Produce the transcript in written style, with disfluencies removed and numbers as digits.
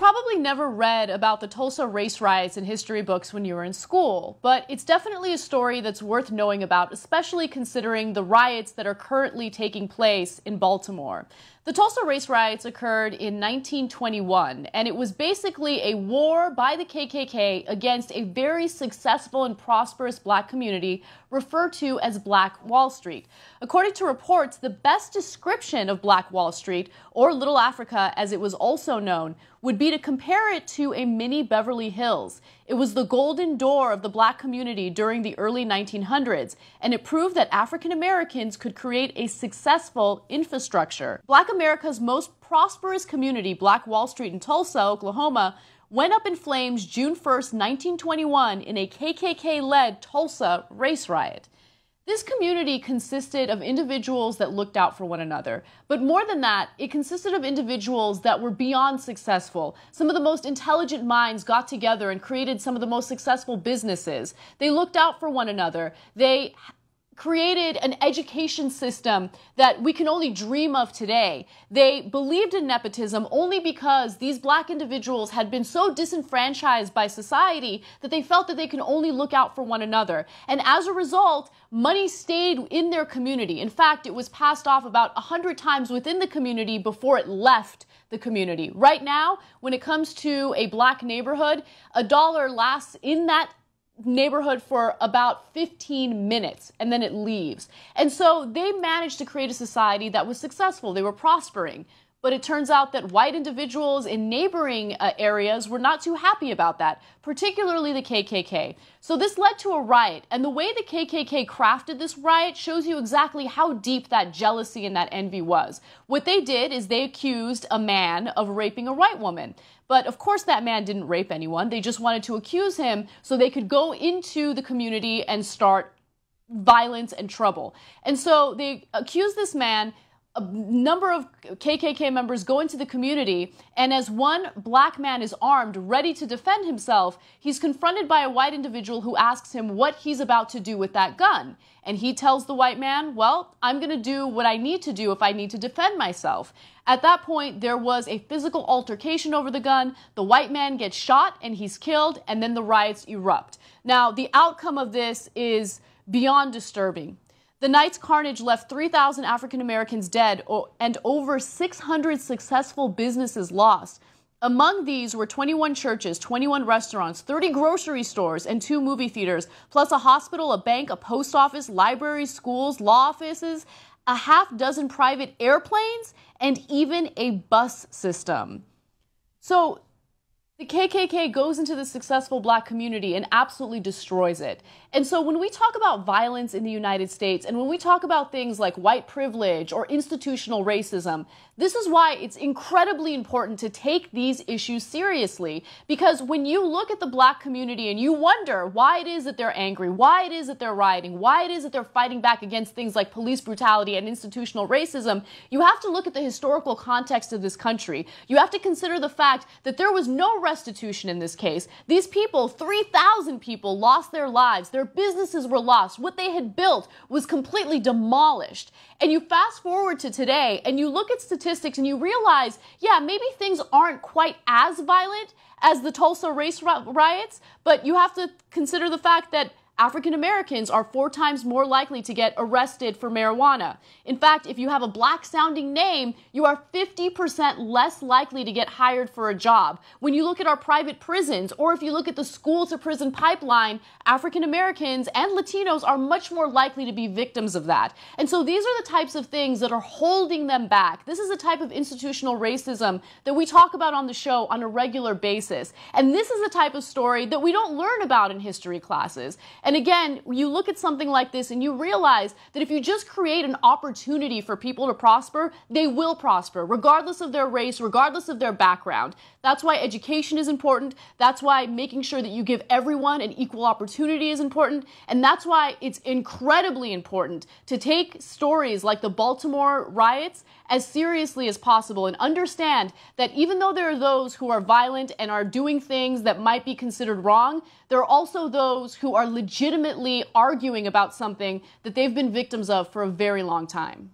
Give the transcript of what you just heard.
probably never read about the Tulsa race riots in history books when you were in school, but it's definitely a story that's worth knowing about, especially considering the riots that are currently taking place in Baltimore. The Tulsa race riots occurred in 1921, and it was basically a war by the KKK against a very successful and prosperous black community referred to as Black Wall Street. According to reports, the best description of Black Wall Street, or Little Africa as it was also known, would be to compare it to a mini Beverly Hills. It was the golden door of the black community during the early 1900s, and it proved that African Americans could create a successful infrastructure. Black America's most prosperous community, Black Wall Street in Tulsa, Oklahoma, went up in flames June 1st, 1921 in a KKK-led Tulsa race riot. This community consisted of individuals that looked out for one another. But more than that, it consisted of individuals that were beyond successful. Some of the most intelligent minds got together and created some of the most successful businesses. They looked out for one another. They created an education system that we can only dream of today. They believed in nepotism only because these black individuals had been so disenfranchised by society that they felt that they could only look out for one another. And as a result, money stayed in their community. In fact, it was passed off about 100 times within the community before it left the community. Right now, when it comes to a black neighborhood, a dollar lasts in that neighborhood for about 15 minutes and then it leaves. And so they managed to create a society that was successful. They were prospering. But it turns out that white individuals in neighboring areas were not too happy about that, particularly the KKK. So this led to a riot, and the way the KKK crafted this riot shows you exactly how deep that jealousy and that envy was. What they did is they accused a man of raping a white woman. But of course that man didn't rape anyone. They just wanted to accuse him so they could go into the community and start violence and trouble. And so they accused this man. A number of KKK members go into the community, and as one black man is armed, ready to defend himself, he's confronted by a white individual who asks him what he's about to do with that gun. And he tells the white man, well, I'm going to do what I need to do if I need to defend myself. At that point, there was a physical altercation over the gun. The white man gets shot and he's killed, and then the riots erupt. Now, the outcome of this is beyond disturbing. The night's carnage left 3,000 African Americans dead and over 600 successful businesses lost. Among these were 21 churches, 21 restaurants, 30 grocery stores, and 2 movie theaters, plus a hospital, a bank, a post office, libraries, schools, law offices, a half-dozen private airplanes, and even a bus system. So the KKK goes into the successful black community and absolutely destroys it. And so when we talk about violence in the United States, and when we talk about things like white privilege or institutional racism, this is why it's incredibly important to take these issues seriously. Because when you look at the black community and you wonder why it is that they're angry, why it is that they're rioting, why it is that they're fighting back against things like police brutality and institutional racism, you have to look at the historical context of this country. You have to consider the fact that there was no restitution in this case. These people, 3,000 people, lost their lives. Their businesses were lost. What they had built was completely demolished. And you fast forward to today and you look at statistics and you realize, yeah, maybe things aren't quite as violent as the Tulsa race riots, but you have to consider the fact that African Americans are 4 times more likely to get arrested for marijuana. In fact, if you have a black-sounding name, you are 50% less likely to get hired for a job. When you look at our private prisons, or if you look at the school-to-prison pipeline, African Americans and Latinos are much more likely to be victims of that. And so these are the types of things that are holding them back. This is a type of institutional racism that we talk about on the show on a regular basis. And this is the type of story that we don't learn about in history classes. And again, you look at something like this and you realize that if you just create an opportunity for people to prosper, they will prosper, regardless of their race, regardless of their background. That's why education is important. That's why making sure that you give everyone an equal opportunity is important. And that's why it's incredibly important to take stories like the Baltimore riots as seriously as possible and understand that even though there are those who are violent and are doing things that might be considered wrong, there are also those who are legitimately arguing about something that they've been victims of for a very long time.